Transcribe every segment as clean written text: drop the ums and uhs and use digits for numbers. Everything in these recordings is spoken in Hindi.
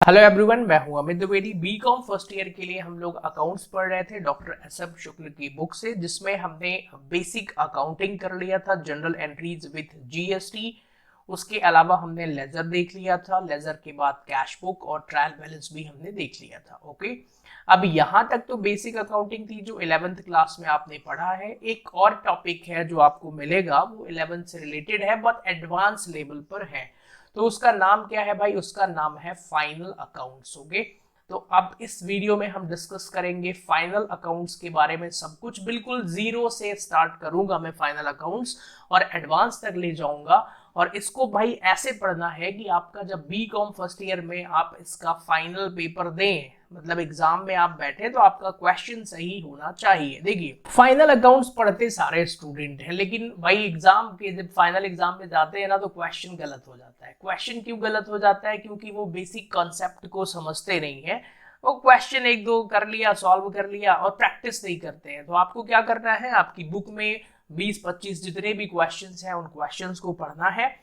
हेलो एवरीवन, मैं हूं Amit Dwivedi. BCom first year के लिए हम लोग अकाउंट्स पढ़ रहे थे डॉक्टर एस एफ शुक्ल की बुक से, जिसमें हमने बेसिक अकाउंटिंग कर लिया था, जनरल एंट्रीज विथ जीएसटी। उसके अलावा हमने लेजर देख लिया था, लेजर के बाद कैश बुक और ट्रायल बैलेंस भी हमने देख लिया था। ओके, अब यहाँ तक तो बेसिक अकाउंटिंग थी जो 11th क्लास में आपने पढ़ा है। एक और टॉपिक है जो आपको मिलेगा, वो 11th से रिलेटेड है बट एडवांस लेवल पर है। तो उसका नाम क्या है भाई? उसका नाम है फाइनल अकाउंट्स। ओके, तो अब इस वीडियो में हम डिस्कस करेंगे फाइनल अकाउंट्स के बारे में सब कुछ। बिल्कुल जीरो से स्टार्ट करूंगा मैं फाइनल अकाउंट्स और एडवांस तक ले जाऊंगा। और इसको भाई ऐसे पढ़ना है कि आपका जब बी कॉम फर्स्ट ईयर में आप इसका फाइनल पेपर दें, मतलब एग्जाम में आप बैठे, तो आपका क्वेश्चन सही होना चाहिए। देखिए, फाइनल अकाउंट्स पढ़ते सारे स्टूडेंट हैं, लेकिन भाई एग्जाम के जब फाइनल एग्जाम में जाते हैं ना, तो क्वेश्चन गलत हो जाता है। क्वेश्चन क्यों गलत हो जाता है? क्योंकि वो बेसिक कॉन्सेप्ट को समझते नहीं है। वो क्वेश्चन एक दो कर लिया, सॉल्व कर लिया और प्रैक्टिस नहीं करते हैं। तो आपको क्या करना है, आपकी बुक में 20-25 जितने भी क्वेश्चंस हैं उन क्वेश्चंस को पढ़ना है।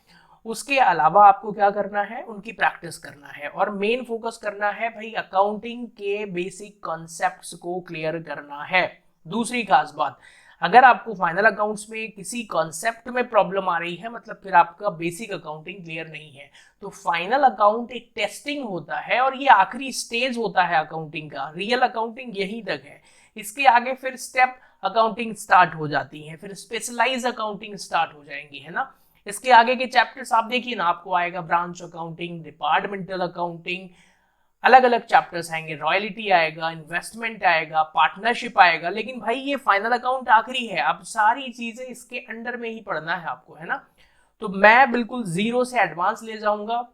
उसके अलावा आपको क्या करना है, उनकी प्रैक्टिस करना है और मेन फोकस करना है भाई अकाउंटिंग के बेसिक कॉन्सेप्ट्स को क्लियर करना है। दूसरी खास बात, अगर आपको फाइनल अकाउंट्स में किसी कॉन्सेप्ट में प्रॉब्लम आ रही है, मतलब फिर आपका बेसिक अकाउंटिंग क्लियर नहीं है। तो फाइनल अकाउंट एक टेस्टिंग होता है और ये आखिरी स्टेज होता है अकाउंटिंग का। रियल अकाउंटिंग यहीं तक है, इसके आगे फिर स्टेप अकाउंटिंग स्टार्ट हो जाती है, फिर स्पेशलाइज अकाउंटिंग स्टार्ट हो जाएंगी, है ना। इसके आगे के चैप्टर्स आप देखिए ना, आपको आएगा ब्रांच अकाउंटिंग, डिपार्टमेंटल अकाउंटिंग, अलग अलग चैप्टर्स आएंगे, रॉयल्टी आएगा, इन्वेस्टमेंट आएगा, पार्टनरशिप आएगा। लेकिन भाई ये फाइनल अकाउंट आखिरी है, अब सारी चीजें इसके अंडर में ही पढ़ना है आपको, है ना। तो मैं बिल्कुल जीरो से एडवांस ले जाऊंगा,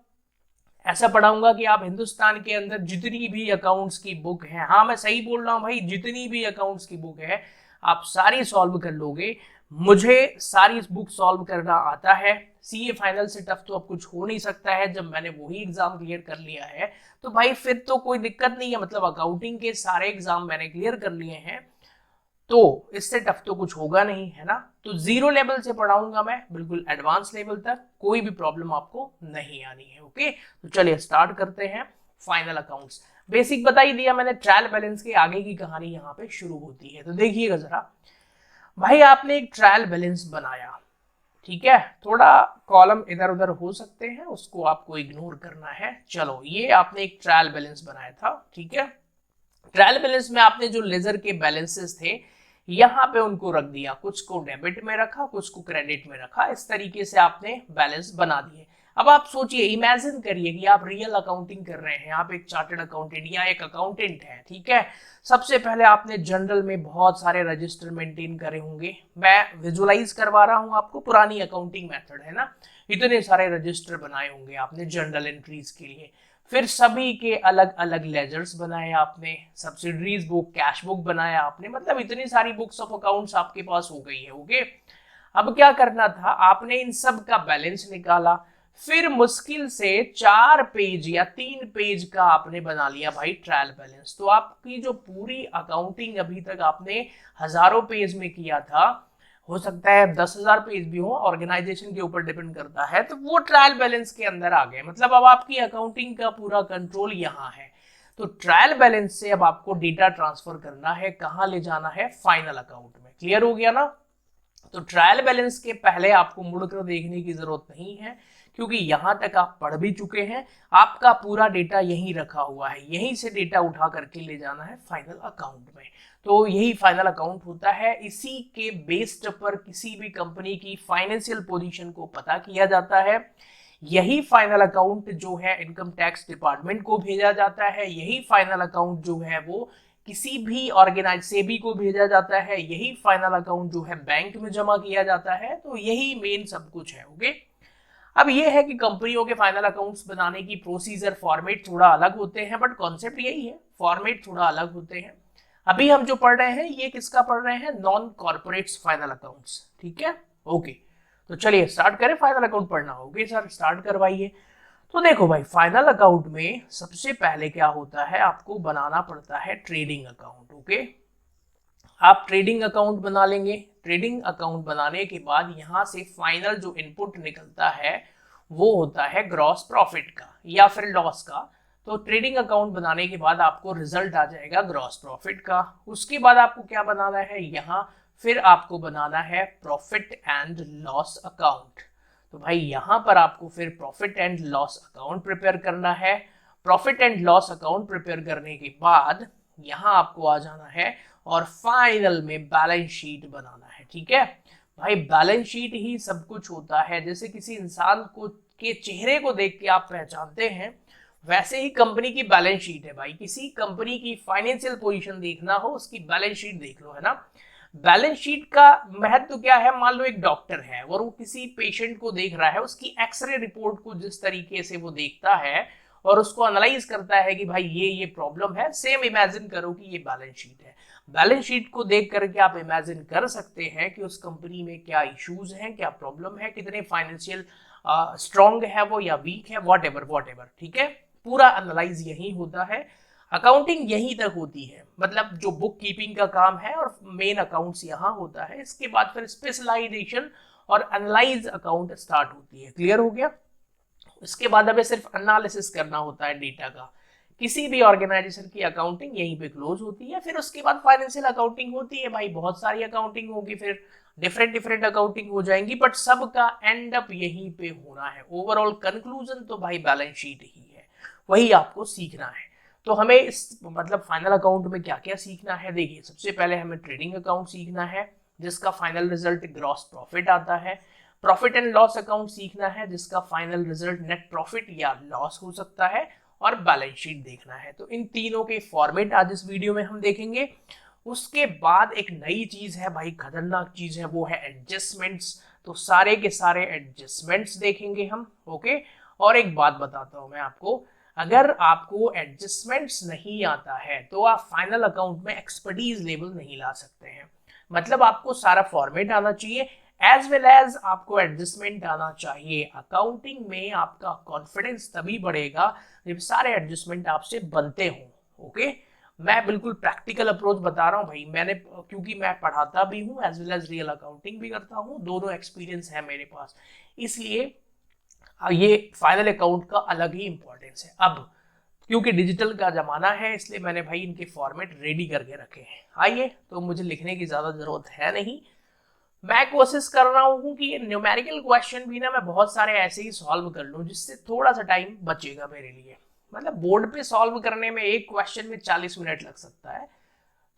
ऐसा पढ़ाऊंगा कि आप हिंदुस्तान के अंदर जितनी भी अकाउंट्स की बुक है, हाँ मैं सही बोल रहा हूँ भाई, जितनी भी अकाउंट्स की बुक है आप सारी सॉल्व कर लोगे। मुझे सारी बुक सॉल्व करना आता है। सीए फाइनल से टफ तो अब कुछ हो नहीं सकता है, जब मैंने वही एग्जाम क्लियर कर लिया है तो भाई फिर तो कोई दिक्कत नहीं है। मतलब अकाउंटिंग के सारे एग्जाम मैंने क्लियर कर लिए हैं, तो इससे टफ तो कुछ होगा नहीं, है ना। तो जीरो लेवल से पढ़ाऊंगा मैं बिल्कुल एडवांस लेवल तक, कोई भी प्रॉब्लम आपको नहीं आनी है। ओके, तो चलिए स्टार्ट करते हैं। फाइनल अकाउंट्स बेसिक बता ही दिया मैंने, ट्रायल बैलेंस के आगे की कहानी यहाँ पे शुरू होती है। तो देखिएगा जरा भाई, आपने एक ट्रायल बैलेंस बनाया, ठीक है। थोड़ा कॉलम इधर उधर हो सकते हैं, उसको आपको इग्नोर करना है। चलो, ये आपने एक ट्रायल बैलेंस बनाया था, ठीक है। ट्रायल बैलेंस में आपने जो लेजर के बैलेंसेस थे यहाँ पे उनको रख दिया, कुछ को डेबिट में रखा, कुछ को क्रेडिट में रखा। इस तरीके से आपने बैलेंस बना दिए। अब आप सोचिए, इमेजिन करिए कि आप रियल अकाउंटिंग कर रहे हैं, आप एक चार्टर्ड अकाउंटेंट या एक अकाउंटेंट है, ठीक है। सबसे पहले आपने जनरल में बहुत सारे रजिस्टर मेंटेन करे होंगे। मैं विजुअलाइज करवा रहा हूं आपको, पुरानी अकाउंटिंग मेथड है ना। इतने सारे रजिस्टर बनाए होंगे आपने जनरल एंट्रीज के लिए। फिर सभी के अलग अलग लेजर्स बनाए आपने, सब्सिडरीज बुक, कैश बुक बनाया आपने, मतलब इतनी सारी बुक्स ऑफ अकाउंट्स आपके पास हो गई है। ओके, अब क्या करना था, आपने इन सब का बैलेंस निकाला। फिर मुश्किल से 4 पेज या 3 पेज का आपने बना लिया भाई ट्रायल बैलेंस। तो आपकी जो पूरी अकाउंटिंग अभी तक आपने हजारों पेज में किया था, हो सकता है 10,000 पेज भी हो, ऑर्गेनाइजेशन के ऊपर डिपेंड करता है, तो वो ट्रायल बैलेंस के अंदर आ गए। मतलब अब आपकी अकाउंटिंग का पूरा कंट्रोल यहाँ है। तो ट्रायल बैलेंस से अब आपको डेटा ट्रांसफर करना है, कहाँ ले जाना है, फाइनल अकाउंट में। क्लियर हो गया ना। तो ट्रायल बैलेंस के पहले आपको मुड़कर देखने की जरूरत नहीं है, क्योंकि यहां तक आप पढ़ भी चुके हैं। आपका पूरा डेटा यहीं रखा हुआ है, यहीं से डेटा उठा करके ले जाना है फाइनल अकाउंट में। तो यही फाइनल अकाउंट होता है। इसी के बेस्ड पर किसी भी कंपनी की फाइनेंशियल पोजीशन को पता किया जाता है। यही फाइनल अकाउंट जो है इनकम टैक्स डिपार्टमेंट को भेजा जाता है। यही फाइनल अकाउंट जो है वो किसी भी ऑर्गेनाइज सेबी को भेजा जाता है। यही फाइनल अकाउंट जो है बैंक में जमा किया जाता है। तो यही मेन सब कुछ है। ओके, अब ये है कि कंपनियों के फाइनल अकाउंट्स बनाने की प्रोसीजर, फॉर्मेट थोड़ा अलग होते हैं, बट कॉन्सेप्ट यही है, फॉर्मेट थोड़ा अलग होते हैं। अभी हम जो पढ़ रहे हैं ये किसका पढ़ रहे हैं, नॉन कॉर्पोरेट्स फाइनल अकाउंट्स, ठीक है। ओके, तो चलिए स्टार्ट करें, फाइनल अकाउंट पढ़ना। ओके सर, स्टार्ट करवाइए। तो देखो भाई, फाइनल अकाउंट में सबसे पहले क्या होता है, आपको बनाना पड़ता है ट्रेडिंग अकाउंट। ओके, आप ट्रेडिंग अकाउंट बना लेंगे। ट्रेडिंग अकाउंट बनाने के बाद यहां से फाइनल जो इनपुट निकलता है वो होता है ग्रॉस प्रॉफिट का या फिर लॉस का। तो ट्रेडिंग अकाउंट बनाने के बाद आपको रिजल्ट आ जाएगा ग्रॉस प्रॉफिट का। उसके बाद आपको क्या बनाना है, यहाँ फिर आपको बनाना है प्रॉफिट एंड लॉस अकाउंट। तो भाई यहाँ पर आपको फिर profit and loss account prepare करना है। Profit and loss account prepare करने के बाद यहाँ आपको आ जाना है और फाइनल में बैलेंस शीट बनाना है। ठीक है भाई, बैलेंस शीट ही सब कुछ होता है। जैसे किसी इंसान को के चेहरे को देख के आप पहचानते हैं, वैसे ही कंपनी की बैलेंस शीट है भाई। किसी कंपनी की फाइनेंशियल पोजीशन देखना हो, उसकी बैलेंस शीट देख लो, है ना। बैलेंस शीट का महत्व क्या है, मान लो एक डॉक्टर है और वो किसी पेशेंट को देख रहा है, उसकी एक्सरे रिपोर्ट को जिस तरीके से वो देखता है और उसको एनालाइज करता है कि भाई ये प्रॉब्लम है, सेम इमेजिन करो कि ये बैलेंस शीट है। बैलेंस शीट को देख करके आप इमेजिन कर सकते हैं कि उस कंपनी में क्या इश्यूज हैं, क्या प्रॉब्लम है, कितने फाइनेंशियल स्ट्रॉन्ग है वो या वीक है, वॉट एवर। ठीक है, पूरा एनालाइज यही होता है। अकाउंटिंग यहीं तक होती है, मतलब जो बुक कीपिंग का काम है और मेन अकाउंट्स यहाँ होता है। इसके बाद फिर स्पेशलाइजेशन और एनालाइज अकाउंट स्टार्ट होती है। क्लियर हो गया। इसके बाद हमें सिर्फ एनालिसिस करना होता है डेटा का। किसी भी ऑर्गेनाइजेशन की अकाउंटिंग यहीं पे क्लोज होती है। फिर उसके बाद फाइनेंशियल अकाउंटिंग होती है भाई, बहुत सारी अकाउंटिंग होगी, फिर डिफरेंट अकाउंटिंग हो जाएंगी, बट सबका एंड अप यहीं पे होना है। ओवरऑल कंक्लूजन तो भाई बैलेंस शीट ही है, वही आपको सीखना है। तो हमें इस मतलब फाइनल अकाउंट में क्या क्या सीखना है, देखिए सबसे पहले हमें ट्रेडिंग अकाउंट सीखना है जिसका फाइनल रिजल्ट ग्रॉस प्रॉफिट आता है। प्रॉफिट एंड लॉस अकाउंट सीखना है जिसका फाइनल रिजल्ट नेट प्रॉफिट या लॉस हो सकता है, और बैलेंस शीट देखना है। तो इन तीनों के फॉर्मेट आज इस वीडियो में हम देखेंगे। उसके बाद एक नई चीज है भाई, खतरनाक चीज है, वो है एडजस्टमेंट्स। तो सारे के सारे एडजस्टमेंट्स देखेंगे हम। ओके, और एक बात बताता हूं मैं आपको, अगर आपको एडजस्टमेंट्स नहीं आता है तो आप फाइनल अकाउंट में एक्सपर्टीज लेवल नहीं ला सकते हैं। मतलब आपको सारा फॉर्मेट आना चाहिए, एज वेल एज आपको एडजस्टमेंट आना चाहिए। अकाउंटिंग में आपका कॉन्फिडेंस तभी बढ़ेगा जब सारे एडजस्टमेंट आपसे बनते हों। ओके, मैं बिल्कुल प्रैक्टिकल अप्रोच बता रहा हूँ भाई, मैंने क्योंकि मैं पढ़ाता भी हूँ as well as real accounting भी करता हूँ, दोनों एक्सपीरियंस है मेरे पास, इसलिए ये फाइनल अकाउंट का अलग ही इंपॉर्टेंस है। अब क्योंकि डिजिटल का जमाना है, इसलिए मैंने भाई इनके फॉर्मेट रेडी करके रखे हैं। आइए, तो मुझे लिखने की ज्यादा जरूरत है नहीं, मैं कोशिश कर रहा हूँ कि न्यूमेरिकल क्वेश्चन भी ना मैं बहुत सारे ऐसे ही सॉल्व कर लूँ, जिससे थोड़ा सा टाइम बचेगा मेरे लिए। मतलब बोर्ड पे सॉल्व करने में एक क्वेश्चन में 40 मिनट लग सकता है,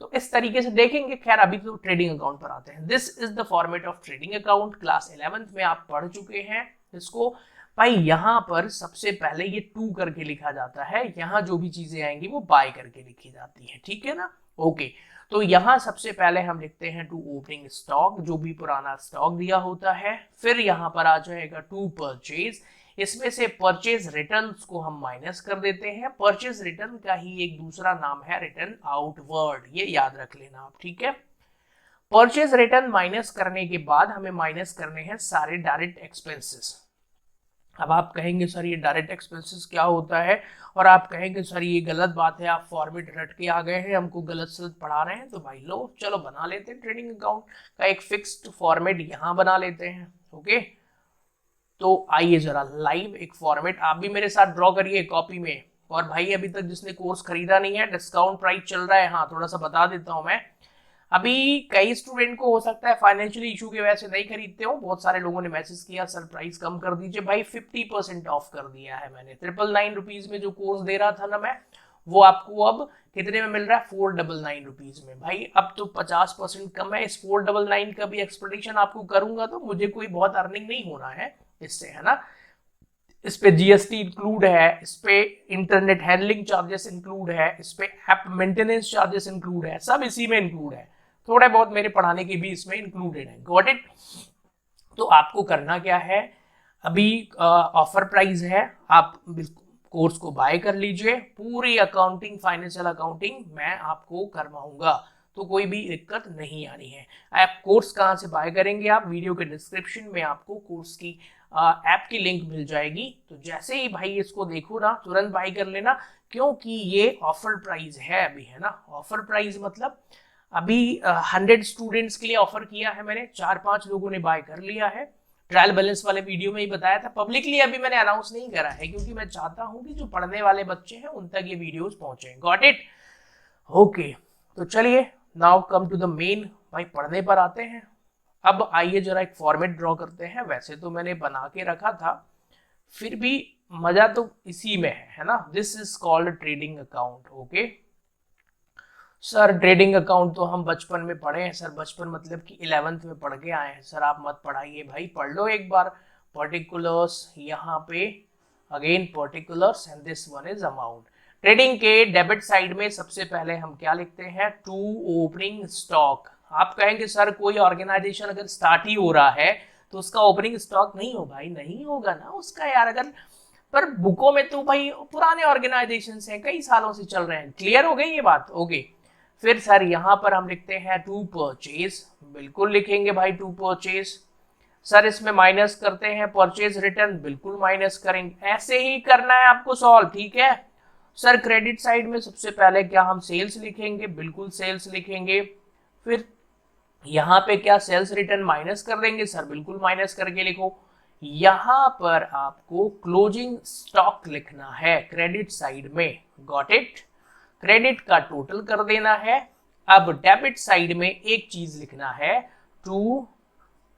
तो इस तरीके से देखेंगे। खैर अभी तो ट्रेडिंग अकाउंट पर आते हैं। This is the format of trading account, class 11th में आप पढ़ चुके हैं इसको। भाई यहाँ पर सबसे पहले ये टू करके लिखा जाता है, यहाँ जो भी चीजें आएंगी वो बाय करके लिखी जाती है, ठीक है ना। ओके, तो यहाँ सबसे पहले हम लिखते हैं टू ओपनिंग स्टॉक, जो भी पुराना स्टॉक दिया होता है। फिर यहाँ पर आ जाएगा टू परचेज, इसमें से परचेज रिटर्न्स को हम माइनस कर देते हैं। परचेज रिटर्न का ही एक दूसरा नाम है रिटर्न आउटवर्ड, ये याद रख लेना आप, ठीक है। परचेज रिटर्न माइनस करने के बाद हमें माइनस करने हैं सारे डायरेक्ट एक्सपेंसेस। अब आप कहेंगे सर ये डायरेक्ट एक्सपेंसेस क्या होता है, और आप कहेंगे सर ये गलत बात है, आप फॉर्मेट रट के आ गए हैं, हमको गलत सलत पढ़ा रहे हैं। तो भाई लो चलो बना लेते हैं ट्रेडिंग अकाउंट का एक फिक्स्ड फॉर्मेट यहाँ बना लेते हैं। ओके, तो आइए जरा लाइव एक फॉर्मेट आप भी मेरे साथ ड्रॉ करिए कॉपी में। और भाई अभी तक जिसने कोर्स खरीदा नहीं है, डिस्काउंट प्राइस चल रहा है, हाँ थोड़ा सा बता देता हूँ मैं। अभी कई स्टूडेंट को हो सकता है फाइनेंशियल इशू की वजह से नहीं खरीदते हो, बहुत सारे लोगों ने मैसेज किया सर प्राइस कम कर दीजिए। भाई 50% ऑफ कर दिया है मैंने। 999 रुपीज में जो कोर्स दे रहा था ना मैं, वो आपको अब कितने में मिल रहा है, 499 रुपीज में। भाई अब तो 50% कम है। इस 499 का भी एक्सपेक्टेशन आपको करूंगा तो मुझे कोई बहुत अर्निंग नहीं होना है इससे, है ना। इस पे जीएसटी इंक्लूड है, इस पे इंटरनेट हैंडलिंग चार्जेस इंक्लूड है, इस पे ऐप मेंटेनेंस चार्जेस इंक्लूड है, सब इसी में इंक्लूड है। थोड़े बहुत मेरे पढ़ाने के भी इसमें इंक्लूडेड है। Got it. तो आपको करना क्या है, अभी ऑफर प्राइस है, आप कोर्स को बाय कर लीजिए। पूरी अकाउंटिंग, फाइनेंशियल अकाउंटिंग मैं आपको करवाऊंगा, तो कोई भी दिक्कत नहीं आनी है। आप कोर्स कहाँ से बाय करेंगे, आप वीडियो के डिस्क्रिप्शन में आपको कोर्स की ऐप की लिंक मिल जाएगी। तो जैसे ही भाई इसको देखो ना, तुरंत बाय कर लेना, क्योंकि ये ऑफर प्राइस है अभी, है ना। ऑफर प्राइस मतलब अभी 100 स्टूडेंट्स के लिए ऑफर किया है मैंने, 4-5 लोगों ने बाय कर लिया है। ट्रायल बैलेंस वाले वीडियो में ही बताया था। पब्लिकली अभी मैंने अनाउंस नहीं करा है क्योंकि मैं चाहता हूं कि जो पढ़ने वाले बच्चे हैं उन तक ये वीडियोस पहुंचे। Got it? ओके, तो चलिए now come to the main, भाई पढ़ने पर आते हैं। अब आइए जरा एक फॉर्मेट ड्रॉ करते हैं। वैसे तो मैंने बना के रखा था, फिर भी मजा तो इसी में है ना। This is called trading account. Okay sir, trading account तो हम बचपन में पढ़े हैं सर। बचपन मतलब कि 11th में पढ़ के आए हैं सर। आप मत पढ़ाइए भाई, पढ़ लो एक बार। पर्टिकुलर्स यहाँ पे, again particulars, and this one is amount. Trading के डेबिट साइड में सबसे पहले हम क्या लिखते हैं? To opening stock. आप कहेंगे सर कोई ऑर्गेनाइजेशन अगर स्टार्ट ही हो रहा है तो उसका ओपनिंग स्टॉक नहीं हो? भाई नहीं होगा ना उसका यार। अगर पर बुकों में तो भाई पुराने ऑर्गेनाइजेशन हैं, कई सालों से चल रहे हैं। क्लियर हो गई ये बात? ओके फिर सर यहाँ पर हम लिखते हैं टू परचेज। बिल्कुल लिखेंगे भाई टू परचेज। सर इसमें माइनस करते हैं परचेज रिटर्न, बिल्कुल माइनस करेंगे। ऐसे ही करना है आपको सॉल्व, ठीक है। सर क्रेडिट साइड में सबसे पहले क्या हम सेल्स लिखेंगे? बिल्कुल सेल्स लिखेंगे। फिर यहाँ पे क्या सेल्स रिटर्न माइनस कर देंगे? सर बिल्कुल माइनस करके लिखो। यहाँ पर आपको क्लोजिंग स्टॉक लिखना है क्रेडिट साइड में। Got it? क्रेडिट का टोटल कर देना है। अब डेबिट साइड में एक चीज लिखना है, टू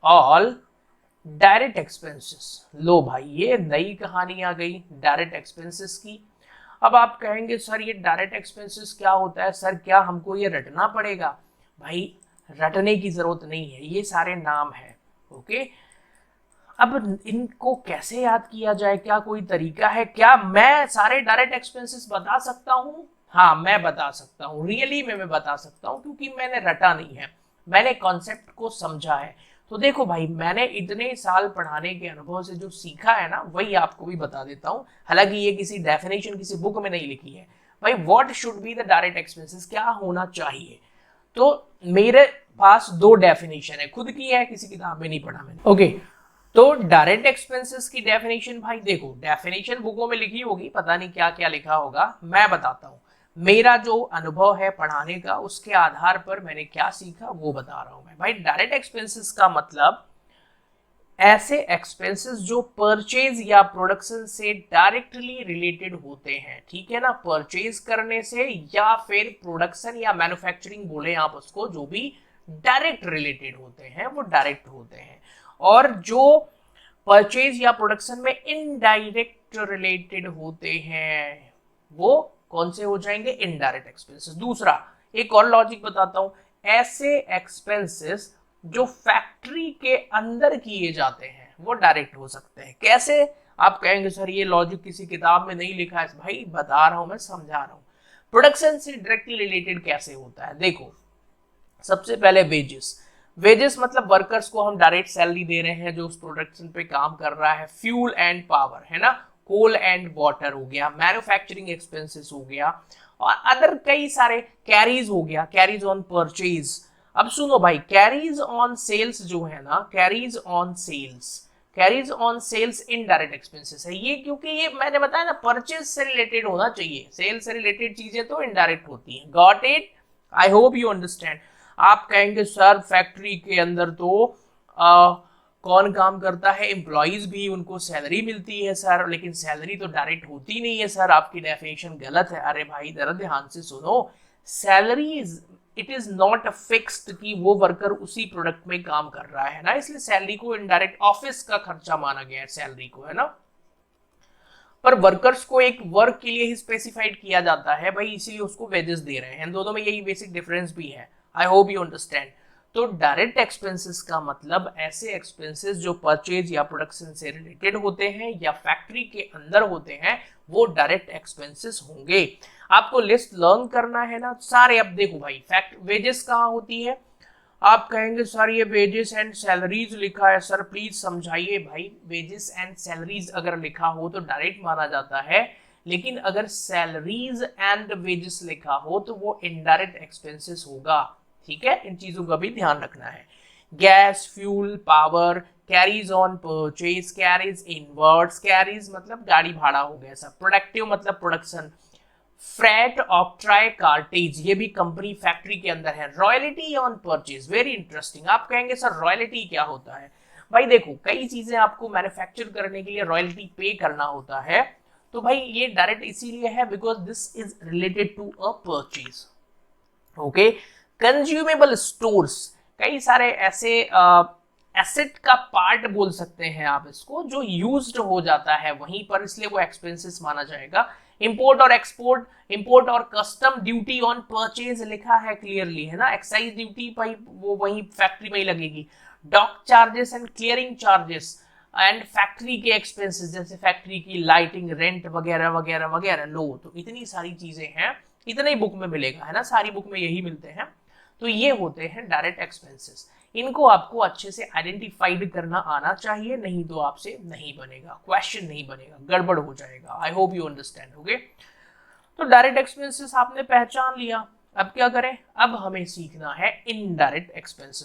ऑल डायरेक्ट एक्सपेंसेस। लो भाई ये नई कहानी आ गई डायरेक्ट एक्सपेंसेस की। अब आप कहेंगे सर ये डायरेक्ट एक्सपेंसेस क्या होता है? सर क्या हमको ये रटना पड़ेगा? भाई रटने की जरूरत नहीं है, ये सारे नाम है। ओके अब इनको कैसे याद किया जाए? क्या कोई तरीका है? क्या मैं सारे डायरेक्ट एक्सपेंसेस बता सकता हूं? हाँ मैं बता सकता हूँ, रियली में मैं बता सकता हूँ क्योंकि मैंने रटा नहीं है, मैंने कॉन्सेप्ट को समझा है। तो देखो भाई मैंने इतने साल पढ़ाने के अनुभव से जो सीखा है ना वही आपको भी बता देता हूँ। हालांकि ये किसी डेफिनेशन किसी बुक में नहीं लिखी है। भाई what should be the direct expenses, क्या होना चाहिए? तो मेरे पास दो डेफिनेशन है, खुद की है, किसी किताब में नहीं पढ़ा मैंने। ओके तो डायरेक्ट एक्सपेंसेस की डेफिनेशन भाई देखो, डेफिनेशन बुकों में लिखी होगी, पता नहीं क्या क्या लिखा होगा, मैं बताता हूँ। मेरा जो अनुभव है पढ़ाने का उसके आधार पर मैंने क्या सीखा वो बता रहा हूं मैं। भाई डायरेक्ट एक्सपेंसेस का मतलब ऐसे एक्सपेंसेस जो परचेज या प्रोडक्शन से डायरेक्टली रिलेटेड होते हैं, ठीक है ना। परचेज करने से या फिर प्रोडक्शन या मैन्युफैक्चरिंग बोले आप उसको, जो भी डायरेक्ट रिलेटेड होते हैं वो डायरेक्ट होते हैं। और जो परचेज या प्रोडक्शन में इनडायरेक्ट रिलेटेड होते हैं वो कौन से हो जाएंगे? Indirect expenses. दूसरा एक और लॉजिक बताता हूं, ऐसे एक्सपेंसेस जो फैक्ट्री के अंदर किए जाते हैं वो डायरेक्ट हो सकते हैं। कैसे? आप कहेंगे सर ये लॉजिक किसी किताब में नहीं लिखा है। भाई बता रहा हूं, मैं समझा रहा हूं। प्रोडक्शन से डायरेक्टली रिलेटेड कैसे होता है? देखो सबसे पहले वेजेस। वेजेस मतलब वर्कर्स को हम डायरेक्ट सैलरी दे रहे हैं जो उस प्रोडक्शन पे काम कर रहा है। फ्यूल एंड पावर है ना, कोल एंड वाटर हो गया, मैन्युफैक्चरिंग एक्सपेंसेस हो गया, और अदर कई सारे, कैरीज हो गया, कैरीज ऑन परचेज। अब सुनो भाई, कैरीज ऑन सेल्स जो है ना, carries on sales, carries on sales indirect expenses है ये, क्योंकि ये मैंने बताया ना परचेज से रिलेटेड होना चाहिए, सेल्स से रिलेटेड चीजें तो इनडायरेक्ट होती हैं। Got it? I hope you understand. आप कहेंगे सर फैक्ट्री के अंदर तो कौन काम करता है? एम्प्लॉइज भी, उनको सैलरी मिलती है सर, लेकिन सैलरी तो डायरेक्ट होती नहीं है सर, आपकी डेफिनेशन गलत है। अरे भाई जरा ध्यान से सुनो, salary it is not fixed कि वो वर्कर उसी प्रोडक्ट में काम कर रहा है ना, इसलिए सैलरी को इनडायरेक्ट ऑफिस का खर्चा माना गया है सैलरी को, है ना। पर वर्कर्स को एक वर्क के लिए ही स्पेसिफाइड किया जाता है भाई, इसीलिए उसको वेजेस दे रहे हैं। दोनों में यही बेसिक डिफरेंस भी है। I hope you understand. तो डायरेक्ट एक्सपेंसेस का मतलब ऐसे एक्सपेंसेस जो परचेज या प्रोडक्शन से रिलेटेड होते हैं या फैक्ट्री के अंदर होते हैं वो डायरेक्ट एक्सपेंसेस होंगे। आपको लिस्ट लर्न करना है ना सारे। अब देखो भाई वेजेस कहाँ होती है? आप कहेंगे सर ये वेजेस एंड सैलरीज लिखा है। सर प्लीज समझाइए भाई, वेजेस एंड सैलरीज अगर लिखा हो तो डायरेक्ट माना जाता है, लेकिन अगर सैलरीज एंड वेजेस लिखा हो तो वो इनडायरेक्ट एक्सपेंसेस होगा। ठीक है, इन चीजों का भी ध्यान रखना है। Gas, fuel, power, carries on purchase, carries inwards, carries मतलब गाड़ी भाड़ा हो गया सर, प्रोडक्टिव मतलब प्रोडक्शन, फ्रैट, ऑक्ट्राई, कार्टेज ये भी कंपनी फैक्ट्री के अंदर है। Royalty on purchase, very interesting. आप कहेंगे सर रॉयल्टी क्या होता है? भाई देखो कई चीजें आपको मैन्युफैक्चर करने के लिए रॉयल्टी पे करना होता है, तो भाई ये डायरेक्ट इसीलिए है because this is related to a purchase. Okay, consumable stores, कई सारे ऐसे एसेट का पार्ट बोल सकते हैं आप इसको, जो यूज्ड हो जाता है वहीं पर, इसलिए वो एक्सपेंसेस माना जाएगा। इंपोर्ट और एक्सपोर्ट, इंपोर्ट और कस्टम ड्यूटी ऑन परचेज लिखा है क्लियरली, है ना, एक्साइज ड्यूटी भाई वो वहीं फैक्ट्री में ही लगेगी। Dock charges and clearing charges and factory के एक्सपेंसेस, जैसे फैक्ट्री की लाइटिंग, रेंट वगैरह वगैरह वगैरह। लो तो इतनी सारी चीजें हैं, इतने ही बुक में मिलेगा, है ना, सारी बुक में यही मिलते हैं। तो ये होते हैं डायरेक्ट एक्सपेंसेस, इनको आपको अच्छे से आइडेंटिफाइड करना आना चाहिए, नहीं तो आपसे नहीं बनेगा, क्वेश्चन नहीं बनेगा, गड़बड़ हो जाएगा। I hope you understand. Okay, तो डायरेक्ट एक्सपेंसेस आपने पहचान लिया, अब क्या करें, अब हमें सीखना है इनडायरेक्ट एक्सपेंसेस।